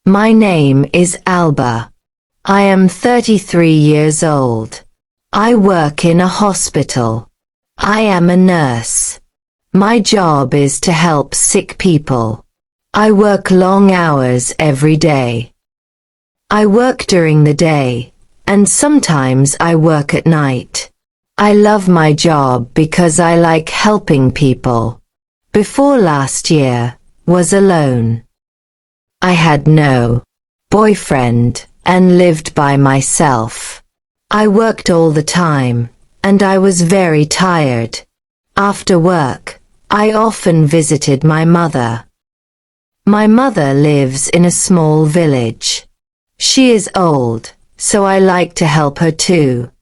My name is Alba. I am 33 years old. I work in a hospital. I am a nurse. My job is to help sick people. I work long hours every day. I work during the day, and sometimes I work at night. I love my job because I like helping people. Before last year, was alone. I had no boyfriend and lived by myself. I worked all the time, and I was very tired. After work, I often visited my mother. My mother lives in a small village. She is old, so I like to help her too.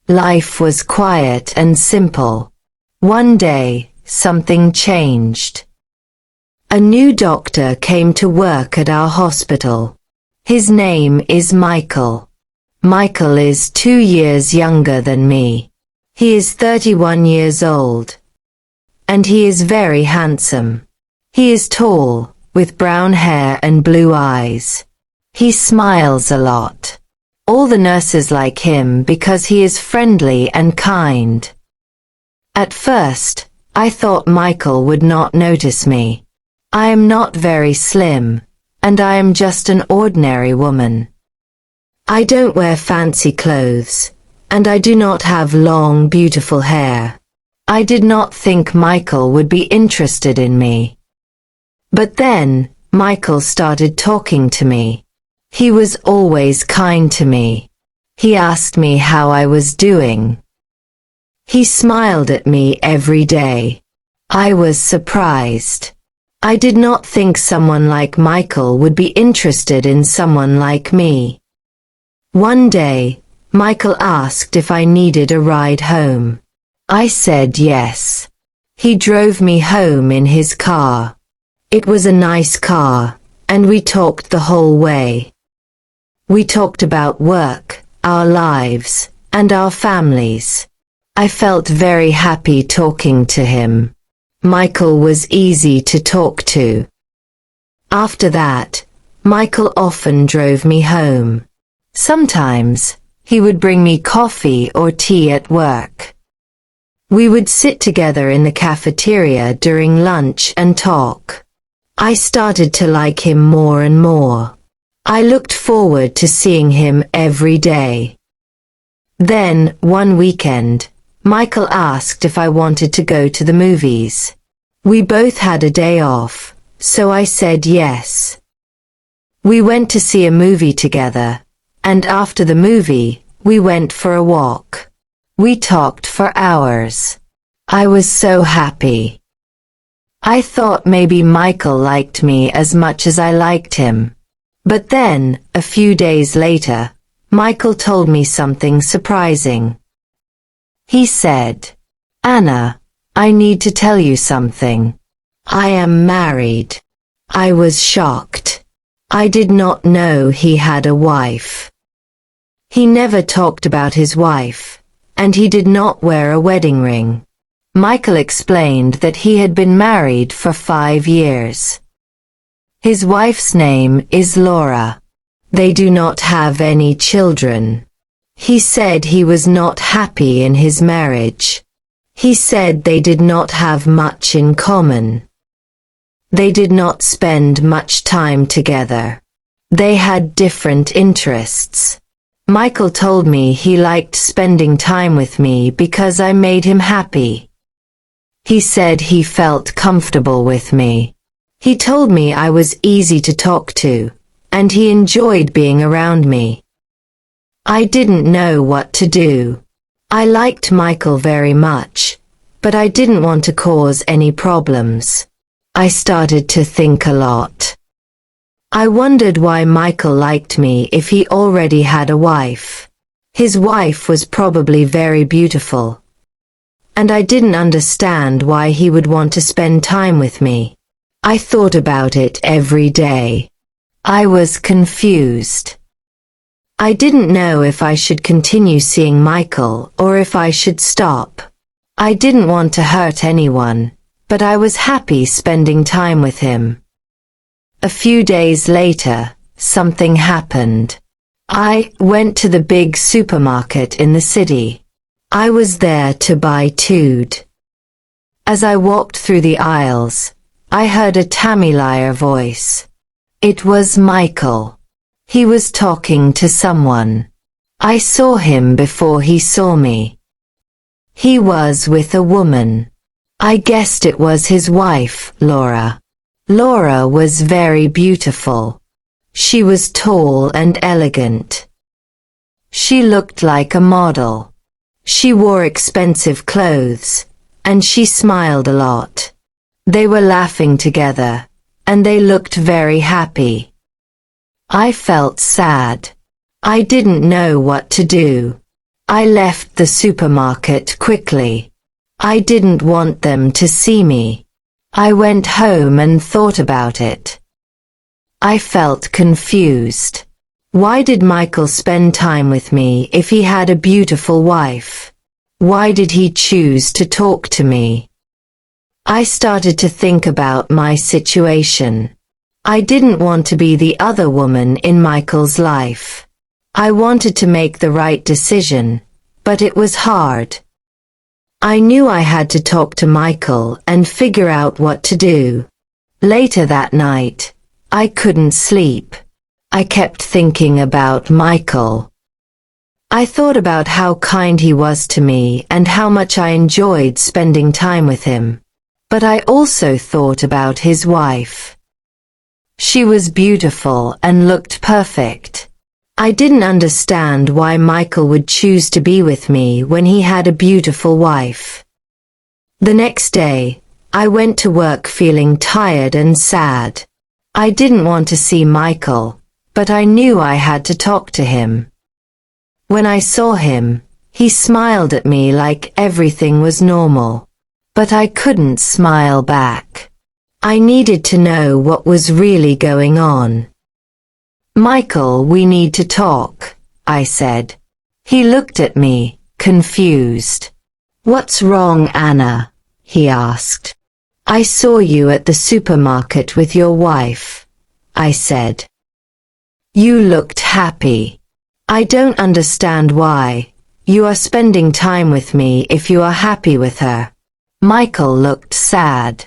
Life was quiet and simple. One day, something changed. A new doctor came to work at our hospital. His name is Michael. Michael is 2 years younger than me. He is 31 years old. And he is very handsome. He is tall, with brown hair and blue eyes. He smiles a lot. All the nurses like him because he is friendly and kind. At first, I thought Michael would not notice me. I am not very slim, and I am just an ordinary woman. I don't wear fancy clothes, and I do not have long, beautiful hair. I did not think Michael would be interested in me. But then, Michael started talking to me. He was always kind to me. He asked me how I was doing. He smiled at me every day. I was surprised. I did not think someone like Michael would be interested in someone like me. One day, Michael asked if I needed a ride home. I said yes. He drove me home in his car. It was a nice car, and we talked the whole way. We talked about work, our lives, and our families. I felt very happy talking to him. Michael was easy to talk to. After that, Michael often drove me home. Sometimes, he would bring me coffee or tea at work. We would sit together in the cafeteria during lunch and talk. I started to like him more and more. I looked forward to seeing him every day. Then, one weekend, Michael asked if I wanted to go to the movies. We both had a day off, so I said yes. We went to see a movie together, and after the movie, we went for a walk. We talked for hours. I was so happy. I thought maybe Michael liked me as much as I liked him. But then, a few days later, Michael told me something surprising. He said, "Anna, I need to tell you something. I am married." I was shocked. I did not know he had a wife. He never talked about his wife, and he did not wear a wedding ring. Michael explained that he had been married for 5 years. His wife's name is Laura. They do not have any children. He said he was not happy in his marriage. He said they did not have much in common. They did not spend much time together. They had different interests. Michael told me he liked spending time with me because I made him happy. He said he felt comfortable with me. He told me I was easy to talk to, and he enjoyed being around me. I didn't know what to do. I liked Michael very much, but I didn't want to cause any problems. I started to think a lot. I wondered why Michael liked me if he already had a wife. His wife was probably very beautiful. And I didn't understand why he would want to spend time with me. I thought about it every day. I was confused. I didn't know if I should continue seeing Michael or if I should stop. I didn't want to hurt anyone, but I was happy spending time with him. A few days later, something happened. I went to the big supermarket in the city. I was there to buy food. As I walked through the aisles, I heard a familiar voice. It was Michael. He was talking to someone. I saw him before he saw me. He was with a woman. I guessed it was his wife, Laura. Laura was very beautiful. She was tall and elegant. She looked like a model. She wore expensive clothes, and she smiled a lot. They were laughing together, and they looked very happy. I felt sad. I didn't know what to do. I left the supermarket quickly. I didn't want them to see me. I went home and thought about it. I felt confused. Why did Michael spend time with me if he had a beautiful wife? Why did he choose to talk to me? I started to think about my situation. I didn't want to be the other woman in Michael's life. I wanted to make the right decision, but it was hard. I knew I had to talk to Michael and figure out what to do. Later that night, I couldn't sleep. I kept thinking about Michael. I thought about how kind he was to me and how much I enjoyed spending time with him. But I also thought about his wife. She was beautiful and looked perfect. I didn't understand why Michael would choose to be with me when he had a beautiful wife. The next day, I went to work feeling tired and sad. I didn't want to see Michael, but I knew I had to talk to him. When I saw him, he smiled at me like everything was normal. But I couldn't smile back. I needed to know what was really going on. Michael, we need to talk, I said. He looked at me, confused. What's wrong, Anna? He asked. I saw you at the supermarket with your wife, I said. You looked happy. I don't understand why. You are spending time with me if you are happy with her. Michael looked sad.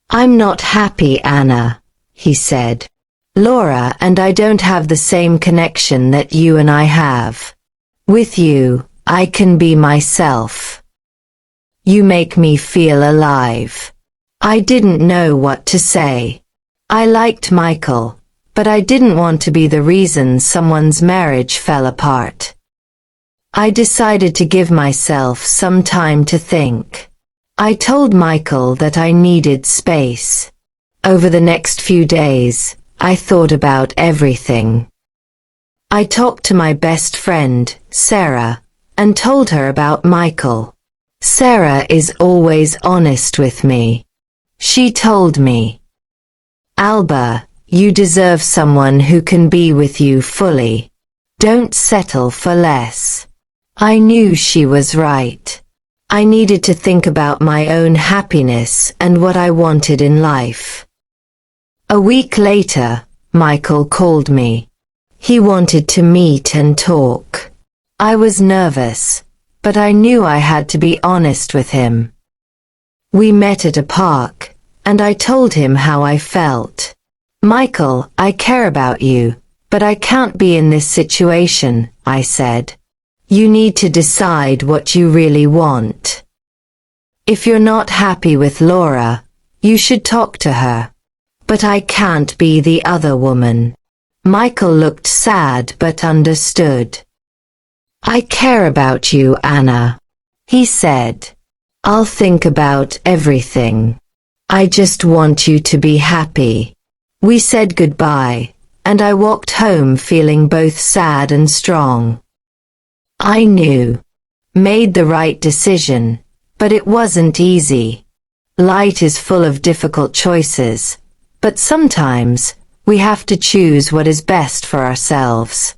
I'm not happy, Anna, he said. Laura and I don't have the same connection that you and I have. With you, I can be myself. You make me feel alive. I didn't know what to say. I liked Michael, but I didn't want to be the reason someone's marriage fell apart. I decided to give myself some time to think. I told Michael that I needed space. Over the next few days, I thought about everything. I talked to my best friend, Sarah, and told her about Michael. Sarah is always honest with me. She told me, Alba, you deserve someone who can be with you fully. Don't settle for less. I knew she was right. I needed to think about my own happiness and what I wanted in life. A week later, Michael called me. He wanted to meet and talk. I was nervous, but I knew I had to be honest with him. We met at a park, and I told him how I felt. Michael, I care about you, but I can't be in this situation, I said. You need to decide what you really want. If you're not happy with Laura, you should talk to her. But I can't be the other woman. Michael looked sad but understood. I care about you, Anna, he said. I'll think about everything. I just want you to be happy. We said goodbye, and I walked home feeling both sad and strong. I knew. Made the right decision, but it wasn't easy. Life is full of difficult choices, but sometimes we have to choose what is best for ourselves.